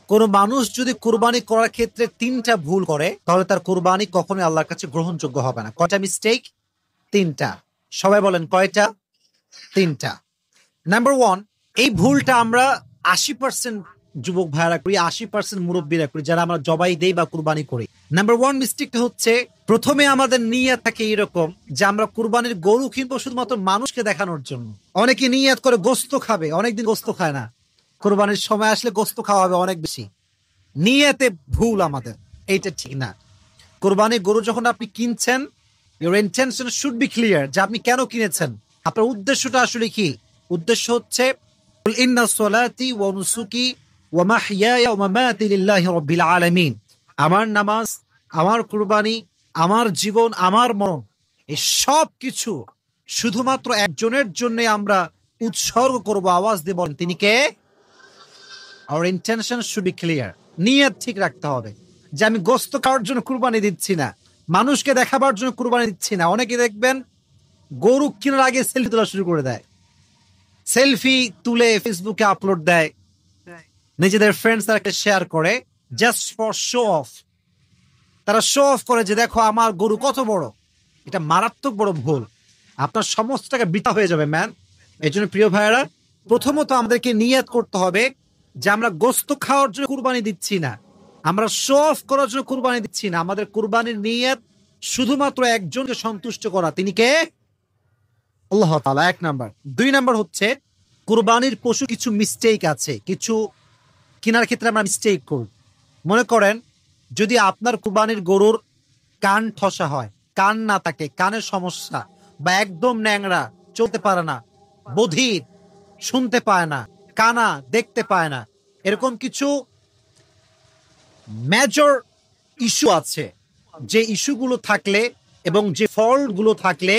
কোন মানুষ যদি কুরবানি করার ক্ষেত্রে 3টা ভুল করে তাহলে তার কুরবানি কখনোই আল্লাহর কাছে গ্রহণযোগ্য হবে না। কয়টা মিস্টেক? 3টা। সবাই বলেন কয়টা? 3টা। নাম্বার 1, এই ভুলটা আমরা 80% যুবক ভাইরা করি, 80% মুরব্বীরা করি যারা আমরা জবাই দেই বা কুরবানি করি। নাম্বার 1 মিস্টেকটা হচ্ছে প্রথমে আমাদের নিয়ত থাকে এরকম যে আমরা কুরবানির গরু কিনবো শুধুমাত্র মানুষকে দেখানোর জন্য। অনেকে নিয়ত করে গোস্ত খাবে, অনেকদিন গোস্ত খায় না, কুরবানির সময় আসলে গোস্ত খাওয়া হবে অনেক বেশি। নিয়তে ভুল আমাদের, এইটা ঠিক না। কুরবানির গরু যখন আপনি কিনছেন, your intention should be clear যে আপনি কেন কিনেছেন, আপনার উদ্দেশ্যটা আসলে কি। উদ্দেশ্য হচ্ছে ইন্না সলাতি ওয়া নুসুকি ওয়া মাহইয়ায়া ওয়া মামাতি লিল্লাহি রাব্বিল আলামিন, আমার নামাজ, আমার কুরবানি, আমার জীবন, আমার মরণ, এই সব কিছু শুধুমাত্র একজনের জন্য আমরা উৎসর্গ করব। আওয়াজ দিয়ে বলেন তিনি কে? our intention should be clear। নিয়ত ঠিক রাখতে হবে যে আমি গোস্ত খাওয়ার জন্য কুরবানি দিচ্ছি না, মানুষকে দেখাবার জন্য কুরবানি দিচ্ছি না। অনেকে দেখবেন গরু কেনার আগে সেলফি তোলা শুরু করে দেয়, সেলফি তুলে ফেসবুকে আপলোড দেয়, নিজেদের ফ্রেন্ডস তারা শেয়ার করে জাস্ট ফর শো অফ। তারা শো অফ করে যে দেখো আমার গরু কত বড়। এটা মারাত্মক বড় ভুল, আপনার সমস্ত টাকা বৃথা হয়ে যাবে ম্যান। এই জন্য প্রিয় ভাইয়েরা, প্রথমত আমাদেরকে নিয়ত করতে হবে যে আমরা গোস্ত খাওয়ার জন্য কুরবানি দিচ্ছি না, আমরা শো অফ করার জন্য কুরবানি দিচ্ছি না। আমাদের কুরবানির নিয়ত শুধুমাত্র একজনকে সন্তুষ্ট করা, তিনি কে? আল্লাহ তাআলা। 1 নাম্বার। 2 নাম্বার হচ্ছে কুরবানির পশু কিছু মিস্টেক আছে, কিছু কেনার ক্ষেত্রে আমরা মিস্টেক করি। মনে করেন যদি আপনার কুরবানির গরুর কান ঠসা হয়, কান না থাকে, কানের সমস্যা, বা একদম ন্যাংরা, চলতে পারে না, বধির, শুনতে পায় না, কানা, দেখতে পায় না, এরকম কিছু মেজর ইস্যু আছে, যে ইস্যুগুলো থাকলে এবং যে ফল্টগুলো থাকলে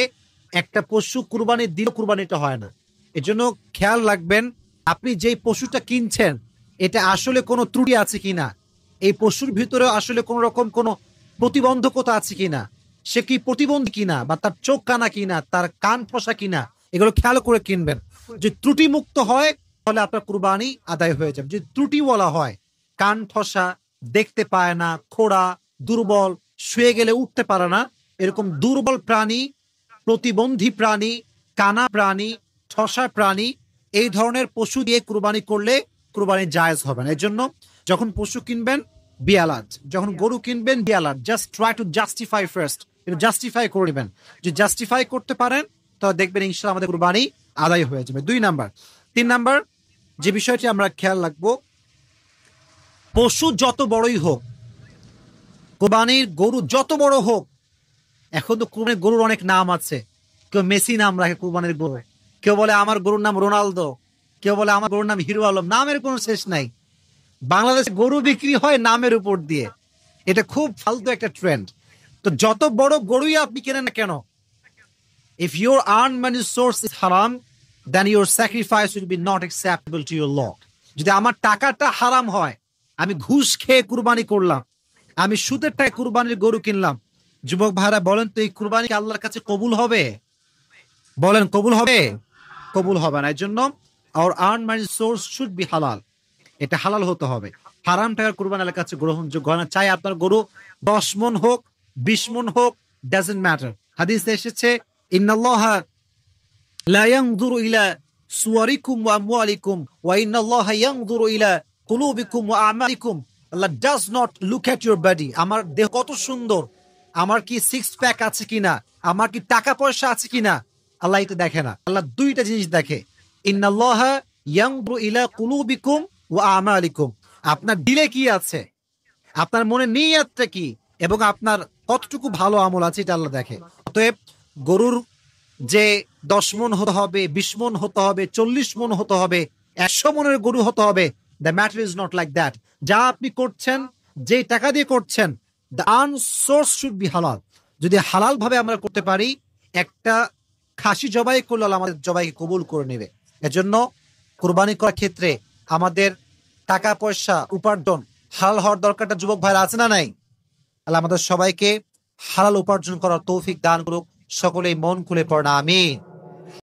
একটা পশু কুরবানি দিলে কুরবানিটা হয় না। এজন্য খেয়াল রাখবেন আপনি যেই পশুটা কিনছেন এটা আসলে কোনো ত্রুটি আছে কিনা, এই পশুর ভিতরে আসলে কোন রকম কোনো প্রতিবন্ধকতা আছে কিনা, সে কি প্রতিবন্ধী কিনা, বা তার চোখ কানা কিনা, তার কান ফসা কিনা, এগুলো খেয়াল করে কিনবেন। যে ত্রুটি মুক্ত হয় তাহলে আপনার কুরবানি আদায় হয়ে যাবে। যদি ত্রুটি বলা হয়, কান ঠসা, দেখতে পায় না, খোড়া, দুর্বল, শুয়ে গেলে উঠতে পারে না, এরকম দুর্বল প্রাণী, প্রতিবন্ধী প্রাণী, কানা প্রাণী, ঠসা প্রাণী, এই ধরনের পশু দিয়ে কুরবানি করলে কুরবানি জায়েজ হবে না। এর জন্য যখন পশু কিনবেন বি অ্যালার্ট, যখন গরু কিনবেন be alert, just try to justify first, এটা জাস্টিফাই করে নেবেন। যদি জাস্টিফাই করতে পারেন তাহলে দেখবেন ইনশাআল্লাহ আমাদের কুরবানি আদায় হয়ে যাবে। 2 নাম্বার। 3 নাম্বার যে বিষয়টি আমরা খেয়াল রাখবো, পশু যত বড়ই হোক, কুরবানির গরু যত বড় হোক, এখন তো কুরবানির গরুর অনেক নাম আছে, কেউ মেসি নাম রাখে কুরবানির গরু, কেউ বলে আমার গরুর নাম রোনালদো, কেউ বলে আমার গরুর নাম হিরো আলম, নামের কোনো শেষ নাই। বাংলাদেশে গরু বিক্রি হয় নামের উপর দিয়ে, এটা খুব ফালতু একটা ট্রেন্ড। তো যত বড় গরুই আপনি কেনেন না কেন, if your earned money source is haram, then your sacrifice will be not acceptable to your Lord। যদি আমার টাকাটা হারাম হয়, আমি ঘুষ খেয়ে কুরবানি করলাম, আমি সুদের টাকায় কুরবানির গরু কিনলাম, যুবক ভাইরা বলেন তো এই কুরবানি কি আল্লাহর কাছে কবুল হবে? বলেন কবুল হবে? কবুল হবে না। এর জন্য our earned money source should be halal, এটা হালাল হতে হবে। হারাম টাকার কুরবানি আল্লাহর কাছে গ্রহণযোগ্য হয় না। চাই আপনার গরু 10 মণ হোক, 20 মণ হোক, ডাজন্ট ম্যাটার। হাদিসে এসেছে ইন্নাল্লাহা লা ইয়ানজুরু ইলা সুওয়ারিকুম ওয়া আমওয়ালিকুম ওয়া ইন্নাল্লাহা ইয়ানজুরু ইলা কুলুবিকুম ওয়া আমালিকুম। Allah does not look at your body, আমার দেহ কত সুন্দর, আমার কি সিক্স প্যাক আছে কিনা, আমার কি টাকা পয়সা আছে কিনা, আল্লাহ এটা দেখে না। আল্লাহ 2টা জিনিস দেখে, ইন্নাল্লাহা ইয়ানজুরু ইলা কুলুবিকুম ওয়া আমালিকুম, আপনার দিলে কি আছে, আপনার মনে নিয়তটা কি, এবং আপনার কতটুকু ভালো আমল আছে, এটা আল্লাহ দেখে। অতএব গরুর যে 10 মণ হতে হবে, 20 মণ হতে হবে, 40 মণ হতে হবে, 100 মণের গরু হতে হবে, the matter is not like that. যা আপনি করছেন, যে টাকা দিয়ে করছেন, the earn source should be হালাল। যদি হালাল ভাবে আমরা করতে পারি, একটা খাসি জবাই করলে আল্লাহ আমাদের জবাইকে কবুল করে নেবে। এজন্য কুরবানি করার ক্ষেত্রে আমাদের টাকা পয়সা উপার্জন হালাল হওয়ার দরকারটা যুবক ভাইরা আছে না নাই? আল্লাহ আমাদের সবাইকে হালাল উপার্জন করার তৌফিক দান করুক। সকলেই মন খুলে পড়া আমিন।